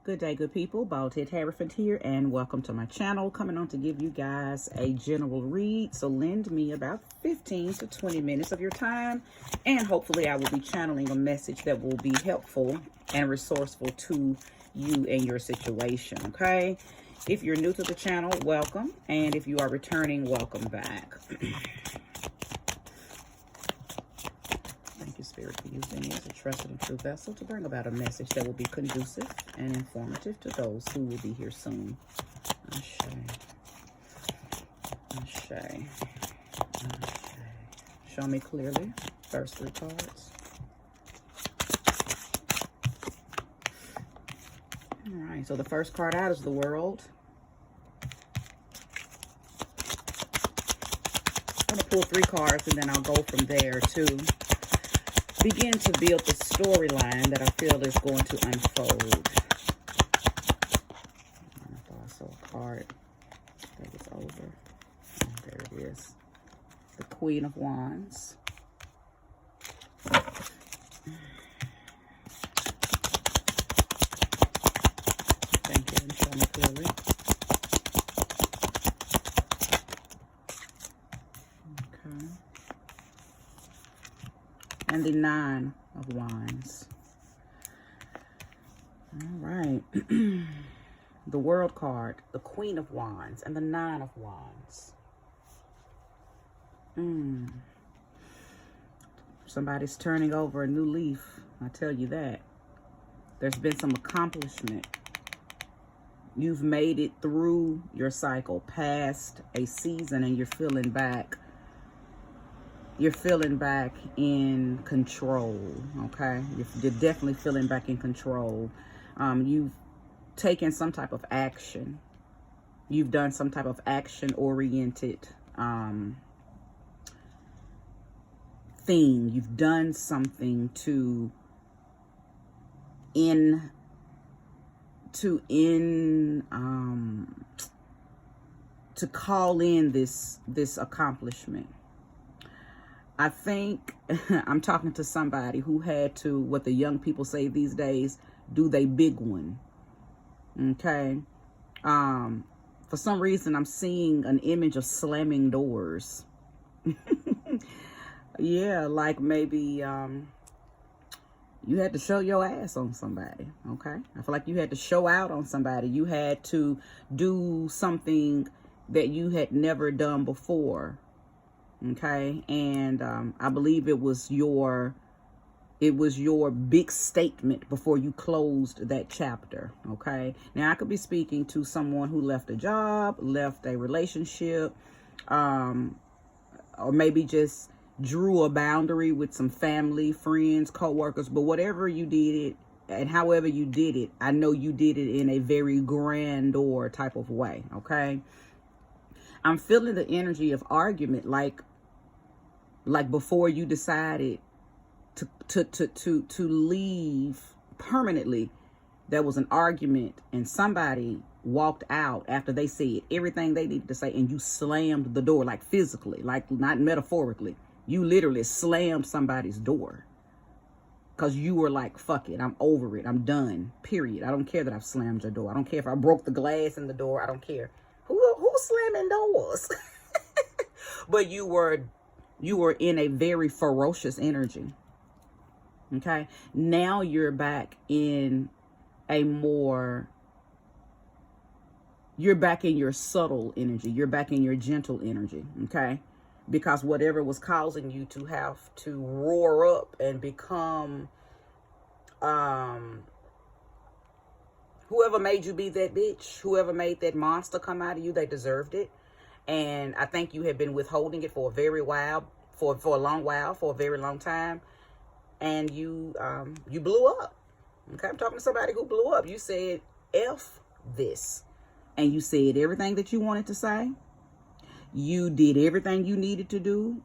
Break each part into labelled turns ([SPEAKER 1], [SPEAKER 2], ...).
[SPEAKER 1] Good day, good people. Bald-head Hierophant here, and welcome to my channel. Coming on to give you guys a general read. So lend me about 15 to 20 minutes of your time, and hopefully I will be channeling a message that will be helpful and resourceful to you and your situation, okay? If you're new to the channel, welcome. And if you are returning, welcome back. Thank you, Spirit, for using me as a trusted and true vessel to bring about a message that will be conducive and informative to those who will be here soon. Ashe. Ashe. Ashe. Show me clearly. First three cards. All right, so the first card out is the World. I'm going to pull three cards, and then I'll go from there to begin to build the storyline that I feel is going to unfold. I thought I saw a card that was over. Oh, there it is. The Queen of Wands. Thank you, and show me clearly. Okay. And the Nine of Wands. All right. The World card, the Queen of Wands, and the Nine of Wands. Somebody's turning over a new leaf. I tell you that. There's been some accomplishment. You've made it through your cycle, past a season, and you're feeling back. You're feeling back in control, okay? You're definitely feeling back in control. You've taken some type of action. You've done some type of action-oriented thing. You've done something to call in this accomplishment. I think I'm talking to somebody who had to, what the young people say these days, do they big one. Okay. For some reason, I'm seeing an image of slamming doors. Yeah, like maybe you had to show your ass on somebody. Okay. I feel like you had to show out on somebody. You had to do something that you had never done before. Okay, and I believe it was your big statement before you closed that chapter. Okay, now I could be speaking to someone who left a job, left a relationship, or maybe just drew a boundary with some family, friends, co-workers. But whatever you did it and however you did it, I know you did it in a very grandeur type of way. Okay, I'm feeling the energy of argument, like before you decided to leave permanently. There was an argument, and somebody walked out after they said everything they needed to say, and you slammed the door, like physically, like not metaphorically. You literally slammed somebody's door because you were like, fuck it, I'm over it, I'm done, period. I don't care that I've slammed your door. I don't care if I broke the glass in the door. I don't care. Who's slamming doors? But you were in a very ferocious energy. Okay. Now you're back in you're back in your subtle energy. You're back in your gentle energy. Okay. Because whatever was causing you to have to roar up and become, whoever made you be that bitch, whoever made that monster come out of you, they deserved it. And I think you have been withholding it for a very while, for a long while, for a very long time. And you blew up. Okay, I'm talking to somebody who blew up. You said, F this. And you said everything that you wanted to say. You did everything you needed to do.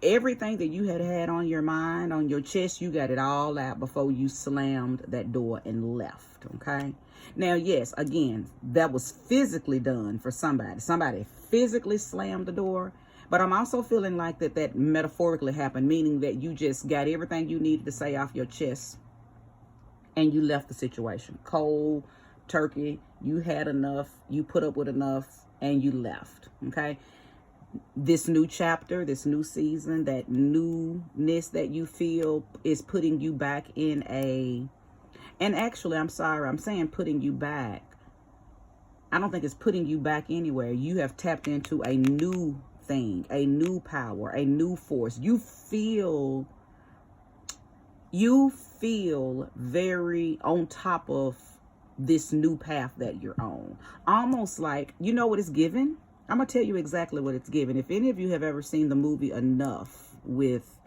[SPEAKER 1] Everything that you had on your mind, on your chest, you got it all out before you slammed that door and left. Okay. Now, yes, again, that was physically done for somebody. Somebody physically slammed the door. But I'm also feeling like that metaphorically happened, meaning that you just got everything you needed to say off your chest and you left the situation. Cold turkey, you had enough, you put up with enough, and you left. Okay, this new chapter, this new season, that newness that you feel is putting you back in a, and actually, I'm sorry, I'm saying putting you back. I don't think it's putting you back anywhere. You have tapped into a new thing, a new power, a new force. You feel very on top of this new path that you're on. Almost like, you know what it's given? I'm going to tell you exactly what it's given. If any of you have ever seen the movie ENUFF with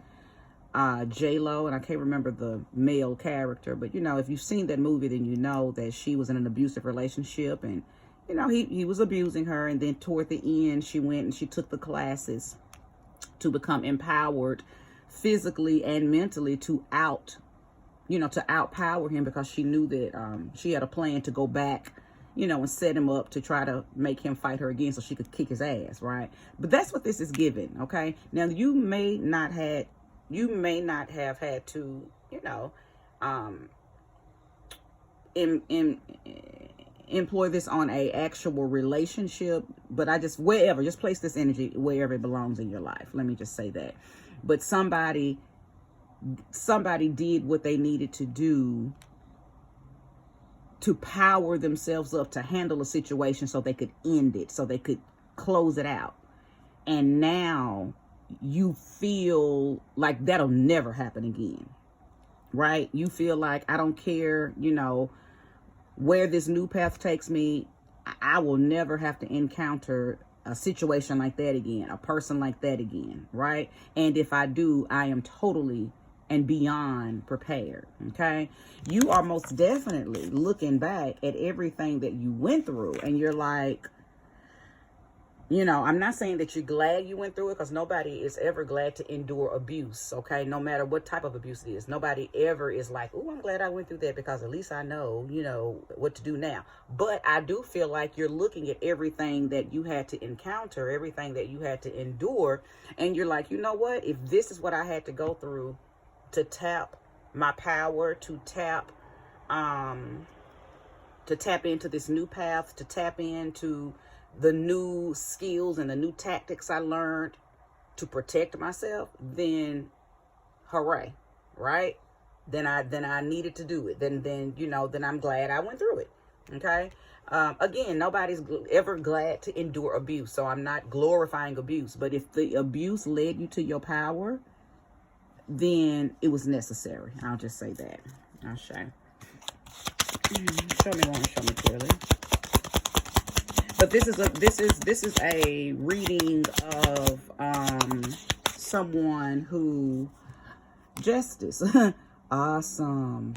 [SPEAKER 1] J-Lo, and I can't remember the male character, but, you know, if you've seen that movie, then you know that she was in an abusive relationship, and, you know, he was abusing her, and then toward the end, she went and she took the classes to become empowered physically and mentally to outpower him, because she knew that she had a plan to go back, you know, and set him up to try to make him fight her again so she could kick his ass, right? But that's what this is giving, okay? Now, you may not have had to, you know, employ this on a actual relationship, but just place this energy wherever it belongs in your life. Let me just say that. But somebody did what they needed to do to power themselves up to handle a situation so they could end it, so they could close it out. And now you feel like that'll never happen again, right? You feel like, I don't care, you know, where this new path takes me, I will never have to encounter a situation like that again, a person like that again, right? And if I do, I am totally and beyond prepared, okay? You are most definitely looking back at everything that you went through, and you're like, you know, I'm not saying that you're glad you went through it, because nobody is ever glad to endure abuse, okay? No matter what type of abuse it is. Nobody ever is like, oh, I'm glad I went through that, because at least I know, you know, what to do now. But I do feel like you're looking at everything that you had to encounter, everything that you had to endure, and you're like, you know what? If this is what I had to go through to tap my power, to tap into this new path, to tap into the new skills and the new tactics I learned to protect myself, then hooray, right? Then I needed to do it. Then you know, then I'm glad I went through it. Okay. Again, nobody's ever glad to endure abuse, so I'm not glorifying abuse. But if the abuse led you to your power, then it was necessary. I'll just say that. I'll show. Show me one. Show me clearly. But this is a reading of someone who, justice. Awesome.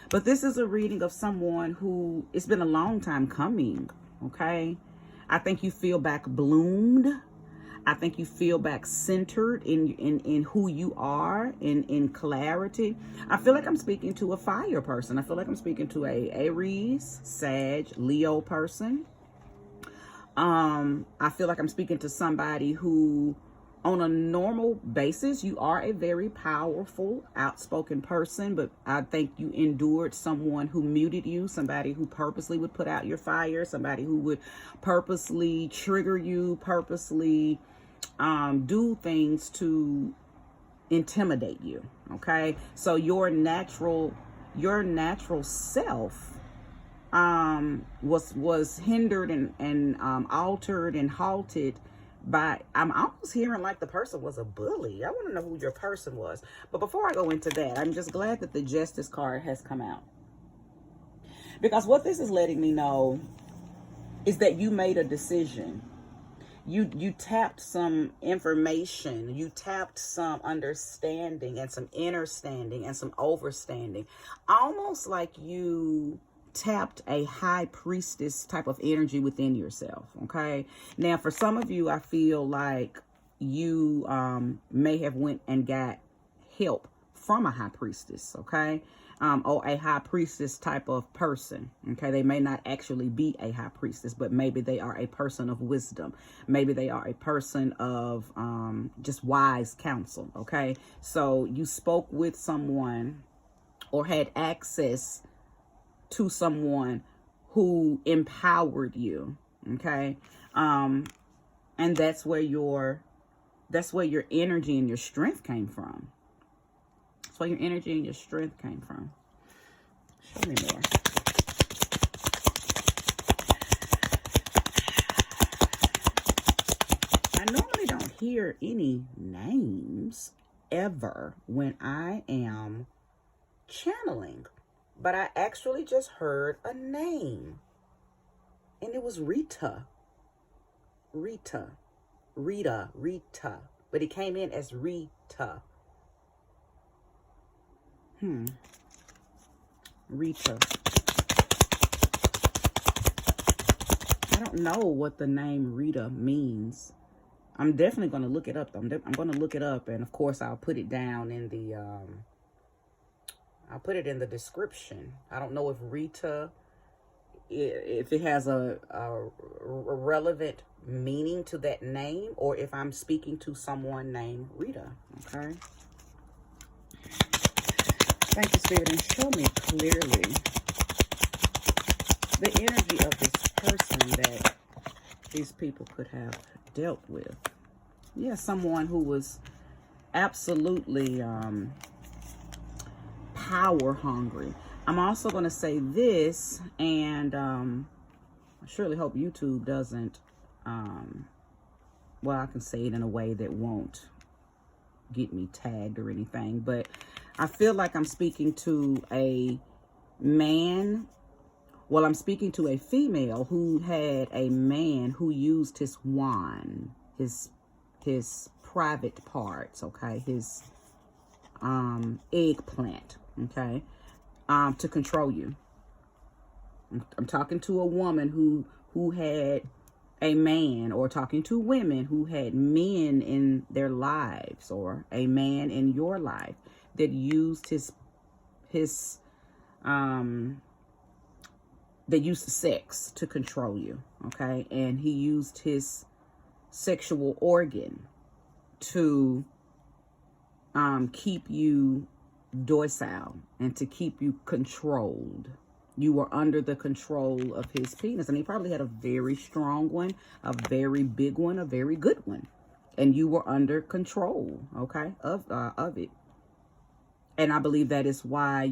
[SPEAKER 1] But this is a reading of someone who, it's been a long time coming, okay? I think you feel back bloomed. I think you feel back centered in who you are, in clarity. I feel like I'm speaking to a fire person. I feel like I'm speaking to a Aries, Sag, Leo person. I feel like I'm speaking to somebody who, on a normal basis, you are a very powerful, outspoken person, but I think you endured someone who muted you, somebody who purposely would put out your fire, somebody who would purposely trigger you, purposely do things to intimidate you. Okay, so your natural self was hindered and altered and halted by, I'm almost hearing like the person was a bully. I want to know who your person was. But before I go into that, I'm just glad that the Justice card has come out, because what this is letting me know is that you made a decision. You tapped some information, you tapped some understanding and some understanding and some overstanding, almost like you tapped a high priestess type of energy within yourself. Okay, now for some of you, I feel like you may have went and got help from a high priestess. Okay, or a high priestess type of person. Okay, they may not actually be a high priestess, but maybe they are a person of wisdom. Maybe they are a person of just wise counsel. Okay, so you spoke with someone or had access to someone who empowered you. Okay. And that's where your energy and your strength came from. That's where your energy and your strength came from. Show me more. I normally don't hear any names ever when I am channeling, but I actually just heard a name, and it was Rita. Rita, but it came in as Rita. Rita. I don't know what the name Rita means. I'm definitely going to look it up. I'm going to look it up, and of course I'll put it down in the I'll put it in the description. I don't know if Rita, if it has a relevant meaning to that name, or if I'm speaking to someone named Rita. Okay. Thank you, Spirit, and show me clearly the energy of this person that these people could have dealt with. Yeah, someone who was absolutely power hungry. I'm also going to say this, and I surely hope YouTube doesn't, well, I can say it in a way that won't get me tagged or anything, but I feel like I'm speaking to a man. Well, I'm speaking to a female who had a man who used his wand, his private parts, okay, his eggplant, okay, to control you. I'm talking to a woman who had a man, or talking to women who had men in their lives, or a man in your life that used they used sex to control you, okay? And he used his sexual organ to keep you docile and to keep you controlled. You were under the control of his penis, and he probably had a very strong one, a very big one, a very good one, and you were under control, okay, of it. And I believe that is why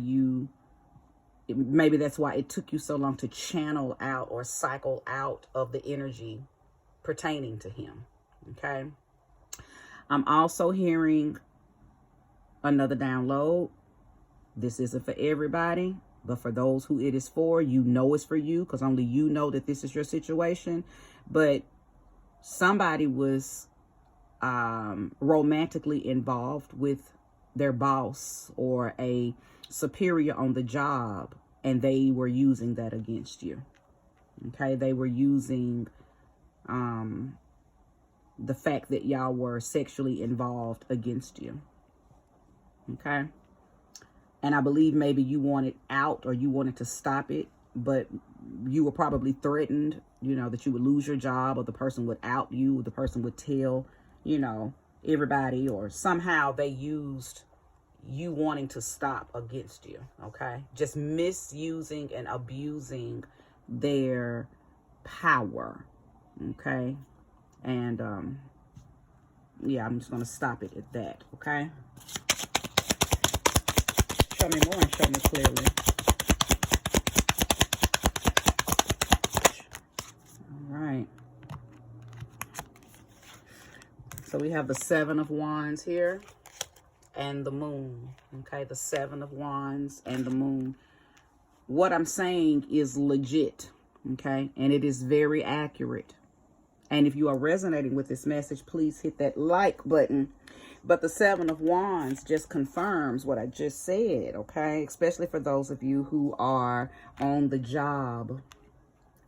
[SPEAKER 1] maybe that's why it took you so long to channel out or cycle out of the energy pertaining to him. Okay. I'm also hearing another download. This isn't for everybody, but for those who it is for, you know it's for you, because only you know that this is your situation. But somebody was romantically involved with their boss or a superior on the job, and they were using that against you. Okay, they were using the fact that y'all were sexually involved against you. Okay, and I believe maybe you wanted out, or you wanted to stop it, but you were probably threatened, you know, that you would lose your job, or the person would out you, or the person would tell, you know, everybody, or somehow they used you wanting to stop against you. Okay, just misusing and abusing their power. Okay, and yeah, I'm just gonna stop it at that. Okay, show me more and show me clearly. All right, so we have the Seven of Wands here and the Moon. Okay, the Seven of Wands and the Moon. What I'm saying is legit, okay, and it is very accurate. And if you are resonating with this message, please hit that like button. But the Seven of Wands just confirms what I just said, okay, especially for those of you who are on the job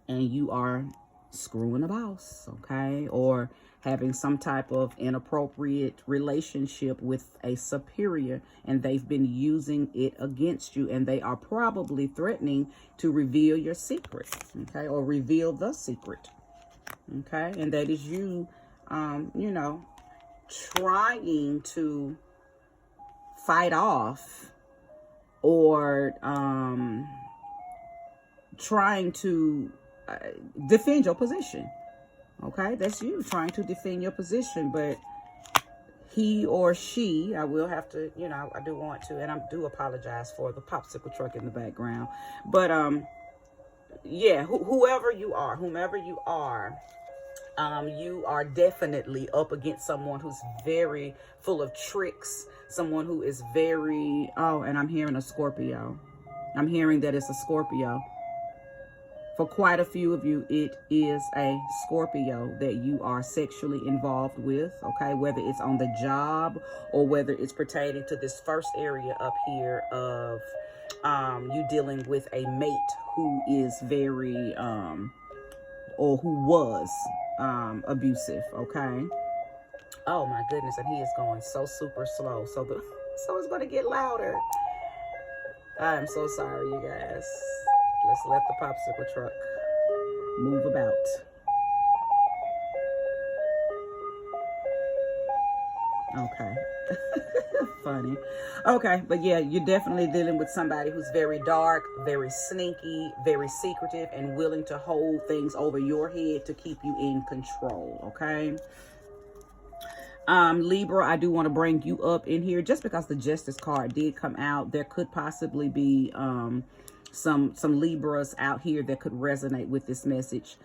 [SPEAKER 1] and you are screwing a boss, okay, or having some type of inappropriate relationship with a superior, and they've been using it against you, and they are probably threatening to reveal your secret, okay, or reveal the secret, okay, and that is you, you know, trying to fight off or trying to defend your position. Okay, that's you trying to defend your position, but he or she, I will have to, you know, I do want to, and I do apologize for the popsicle truck in the background. But yeah, whomever you are, you are definitely up against someone who's very full of tricks, someone who is very, oh, and I'm hearing a Scorpio. I'm hearing that it's a Scorpio. For quite a few of you, it is a Scorpio that you are sexually involved with, okay? Whether it's on the job or whether it's pertaining to this first area up here of you dealing with a mate who is very, or who was abusive, okay? Oh my goodness, and he is going so super slow. So it's going to get louder. I'm so sorry, you guys. Let's let the popsicle truck move about. Okay. Funny. Okay, but yeah, you're definitely dealing with somebody who's very dark, very sneaky, very secretive, and willing to hold things over your head to keep you in control, okay? Libra, I do want to bring you up in here just because the Justice card did come out. There could possibly be some Libras out here that could resonate with this message.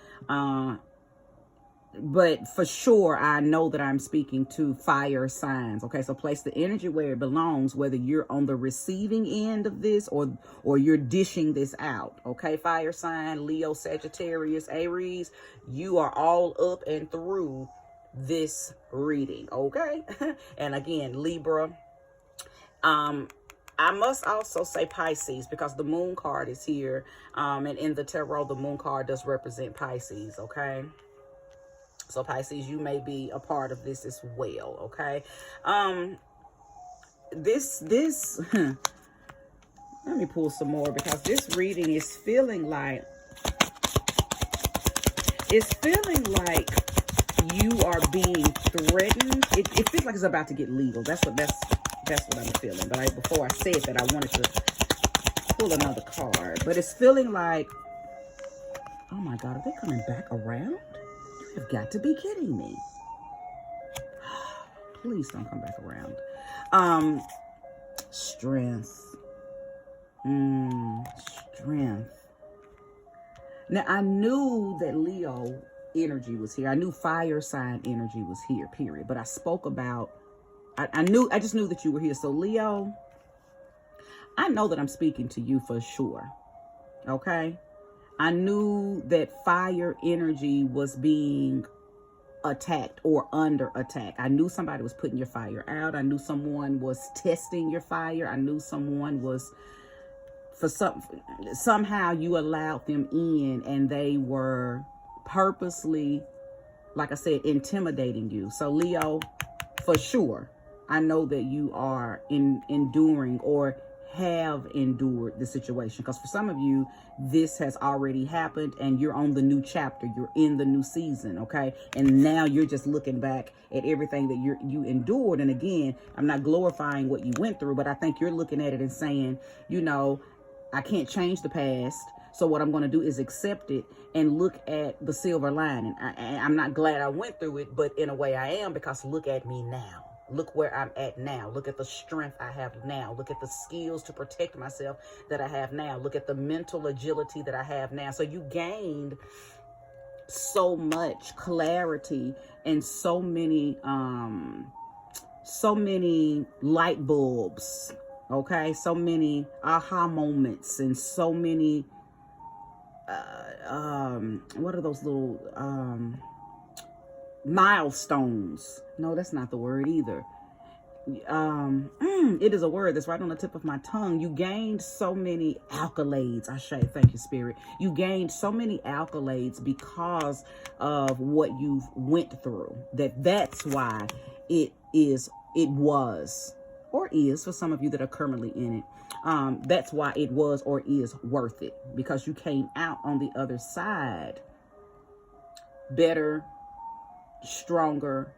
[SPEAKER 1] But for sure, I know that I'm speaking to fire signs. Okay, so place the energy where it belongs, whether you're on the receiving end of this or you're dishing this out. Okay, fire sign, Leo, Sagittarius, Aries, you are all up and through this reading. Okay, and again, Libra. I must also say Pisces because the moon card is here. And in the tarot, the moon card does represent Pisces. Okay. So Pisces, you may be a part of this as well, okay? This let me pull some more because this reading is feeling like, you are being threatened. It feels like it's about to get legal. That's what I'm feeling. But before I said that, I wanted to pull another card. But it's feeling like, oh my God, are they coming back around? You've got to be kidding me. Please don't come back around. Strength. Strength. Now, I knew that Leo energy was here. I knew fire sign energy was here, period. But I spoke about, I just knew that you were here. So Leo, I know that I'm speaking to you for sure. Okay? I knew that fire energy was being attacked or under attack. I knew somebody was putting your fire out. I knew someone was testing your fire. I knew someone was, somehow you allowed them in and they were purposely, like I said, intimidating you. So Leo, for sure, I know that you are enduring or have endured the situation, because for some of you this has already happened and you're on the new chapter, you're in the new season, okay? And now you're just looking back at everything that you endured. And again, I'm not glorifying what you went through, but I think you're looking at it and saying, you know, I can't change the past, so what I'm going to do is accept it and look at the silver lining. I'm not glad I went through it, but in a way I am, because look at me now. Look where I'm at now. Look at the strength I have now. Look at the skills to protect myself that I have now. Look at the mental agility that I have now. So you gained so much clarity and so many light bulbs, okay? So many aha moments and so many, what are those little, milestones. No, that's not the word either. It is a word that's right on the tip of my tongue. You gained so many accolades. Thank you, Spirit. You gained so many accolades because of what you've went through. That's why it was, or is, for some of you that are currently in it. That's why it was or is worth it, because you came out on the other side better, stronger,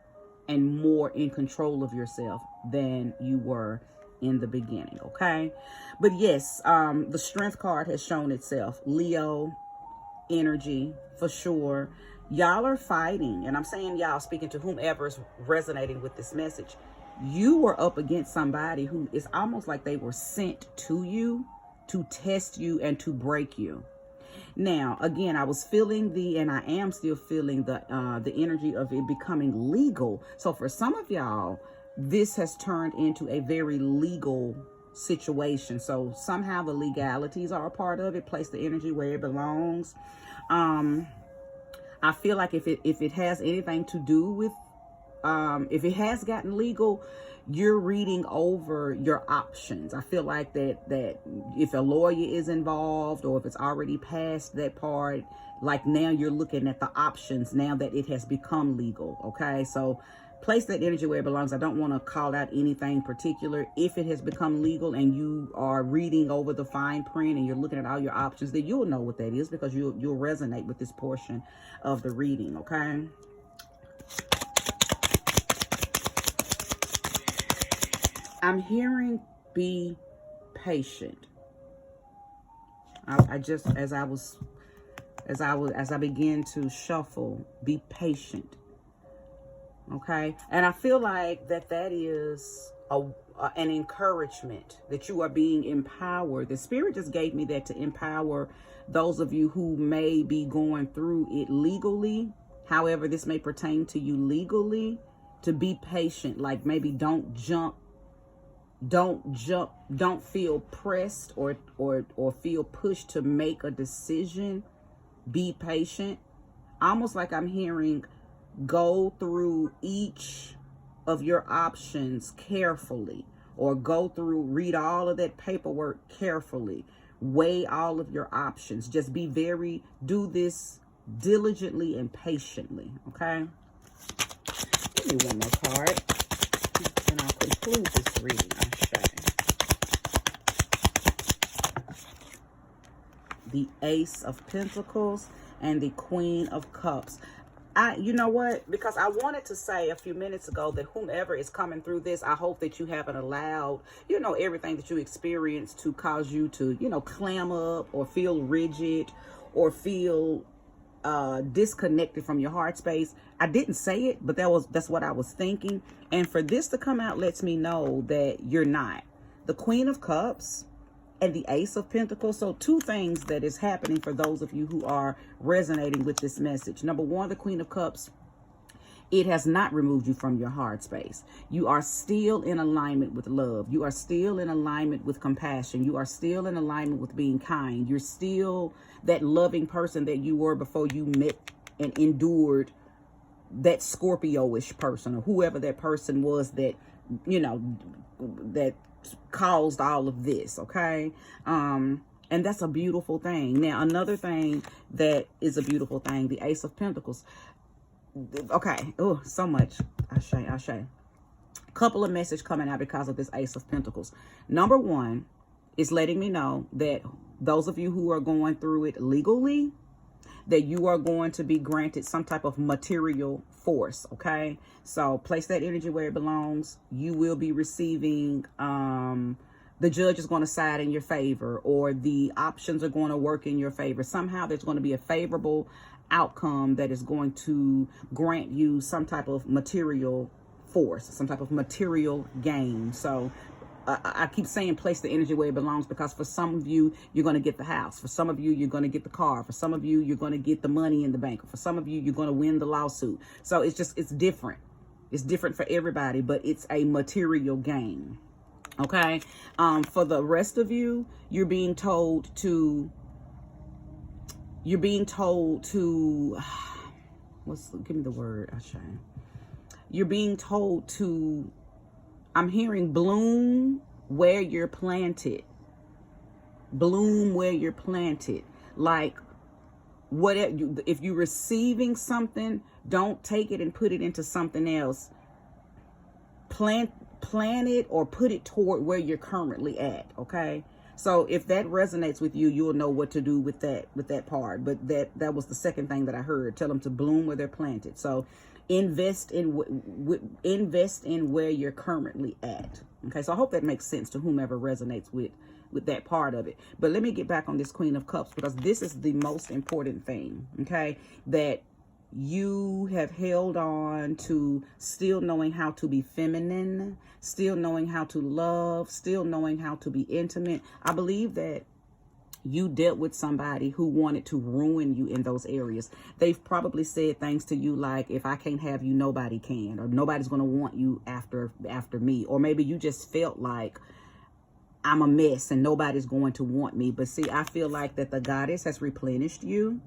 [SPEAKER 1] and more in control of yourself than you were in the beginning, okay? But yes, the strength card has shown itself. Leo energy for sure. Y'all are fighting, and I'm saying y'all, speaking to whomever is resonating with this message. You were up against somebody who is almost like they were sent to you to test you and to break you. Now, again, I was feeling and I am still feeling the energy of it becoming legal. So for some of y'all, this has turned into a very legal situation. So somehow the legalities are a part of it. Place the energy where it belongs. I feel like if it has anything to do with, if it has gotten legal, you're reading over your options. I feel like that if a lawyer is involved, or if it's already past that part, like now you're looking at the options now that it has become legal. Okay, so place that energy where it belongs. I don't want to call out anything particular. If it has become legal and you are reading over the fine print and you're looking at all your options, then you'll know what that is, because you'll resonate with this portion of the reading. Okay. I'm hearing be patient. I just, as I begin to shuffle, be patient. Okay. And I feel like that is an encouragement, that you are being empowered. The Spirit just gave me that to empower those of you who may be going through it legally. However, this may pertain to you legally, to be patient. Like maybe don't feel pressed or feel pushed to make a decision. Be patient. Almost like I'm hearing, go through each of your options carefully, or read all of that paperwork carefully, weigh all of your options. Just do this diligently and patiently. Okay. Give me one more card and I'll conclude this reading. The Ace of Pentacles and the Queen of Cups. You know what? Because I wanted to say a few minutes ago that whomever is coming through this, I hope that you haven't allowed, everything that you experience to cause you to, clam up or feel rigid or feel disconnected from your heart space. I didn't say it, but that's what I was thinking. And for this to come out lets me know that you're not. The Queen of Cups and the Ace of Pentacles. So two things that is happening for those of you who are resonating with this message. Number one, the Queen of Cups, it has not removed you from your heart space. You are still in alignment with love. You are still in alignment with compassion. You are still in alignment with being kind. You're still that loving person that you were before you met and endured that Scorpio-ish person, or whoever that person was that, that caused all of this. Okay. And that's a beautiful thing. Now, another thing that is a beautiful thing, the Ace of Pentacles. Okay. Oh, so much. Ashe. Couple of messages coming out because of this Ace of Pentacles. Number one is letting me know that those of you who are going through it legally, that you are going to be granted some type of material force. Okay. So place that energy where it belongs. You will be receiving, the judge is going to side in your favor, or the options are going to work in your favor. Somehow there's going to be a favorable outcome that is going to grant you some type of material force, some type of material gain. So I keep saying place the energy where it belongs, because for some of you, you're going to get the house. For some of you, you're going to get the car. For some of you, you're going to get the money in the bank. For some of you, you're going to win the lawsuit. So it's different. It's different for everybody, but it's a material gain. Okay. For the rest of you, you're being told to, give me the word, Ashe. You're being told to, I'm hearing bloom where you're planted. Bloom where you're planted. Like, if you're receiving something, don't take it and put it into something else. Plant it or put it toward where you're currently at. Okay. So if that resonates with you, you'll know what to do with that part. But that was the second thing that I heard. Tell them to bloom where they're planted. So invest in where you're currently at. Okay, so I hope that makes sense to whomever resonates with that part of it. But let me get back on this Queen of Cups, because this is the most important thing, okay, that you have held on to, still knowing how to be feminine, still knowing how to love, still knowing how to be intimate. I believe that you dealt with somebody who wanted to ruin you in those areas. They've probably said things to you like, if I can't have you, nobody can, or nobody's going to want you after me. Or maybe you just felt like, I'm a mess and nobody's going to want me. But see, I feel like that the goddess has replenished you.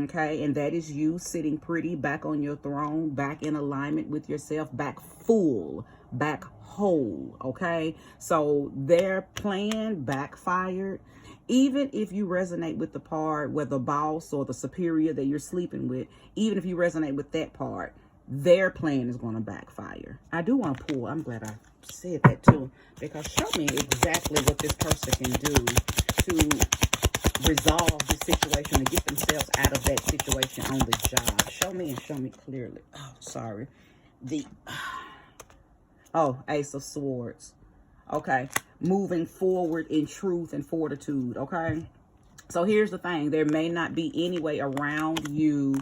[SPEAKER 1] Okay, and that is you sitting pretty back on your throne, back in alignment with yourself, back full, back whole. Okay, so their plan backfired. Even if you resonate with the part where the boss or the superior that you're sleeping with, even if you resonate with that part, their plan is going to backfire. I do want to pull. I'm glad I said that too, because show me exactly what this person can do to resolve the situation and get themselves out of that situation on the job. Show me and show me clearly. Oh, sorry. Ace of Swords. Okay. Moving forward in truth and fortitude. Okay. So here's the thing. There may not be any way around you.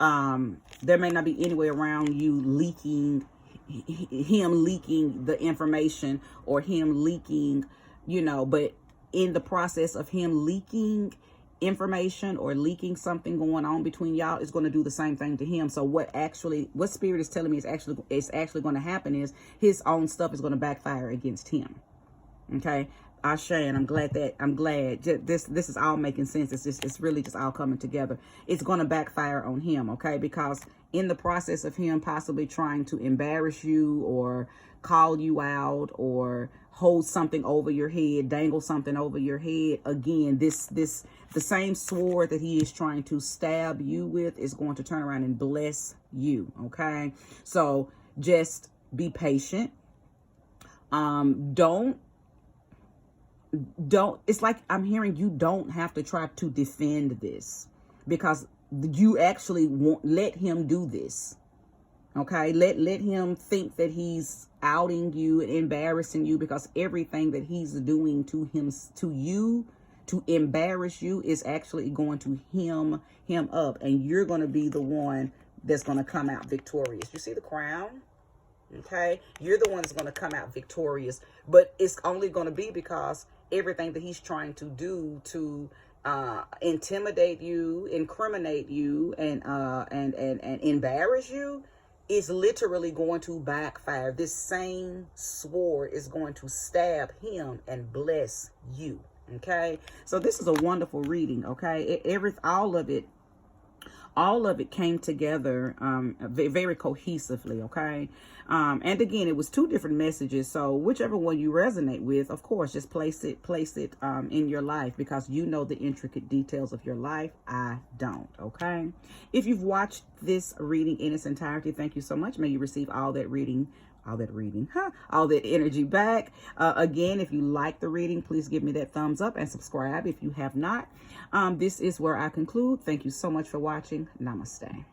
[SPEAKER 1] There may not be any way around you leaking, him leaking the information, or him leaking, but in the process of him leaking information or leaking something going on between y'all, is going to do the same thing to him. So what Spirit is telling me is actually going to happen is his own stuff is going to backfire against him. Okay, Ashe, and I'm glad this is all making sense. It's really just all coming together. It's going to backfire on him. Okay, because in the process of him possibly trying to embarrass you or call you out or hold something over your head, dangle something over your head, again, the same sword that he is trying to stab you with is going to turn around and bless you. Okay, so just be patient. Don't, it's like I'm hearing you don't have to try to defend this, because you actually won't let him do this. Okay, let him think that he's outing you and embarrassing you, because everything that he's doing to you to embarrass you is actually going to him up, and you're going to be the one that's going to come out victorious. You see the crown? Okay, you're the one that's going to come out victorious, but it's only going to be because everything that he's trying to do to intimidate you, incriminate you, and embarrass you is literally going to backfire. This same sword is going to stab him and bless you. Okay, so this is a wonderful reading. Okay, all of it came together very cohesively. Okay, and again, it was 2 different messages, so whichever one you resonate with, of course, just place it in your life, because you know the intricate details of your life. I don't. Okay, if you've watched this reading in its entirety, thank you so much. May you receive all that energy back. Again, if you like the reading, please give me that thumbs up and subscribe if you have not. This is where I conclude. Thank you so much for watching. Namaste.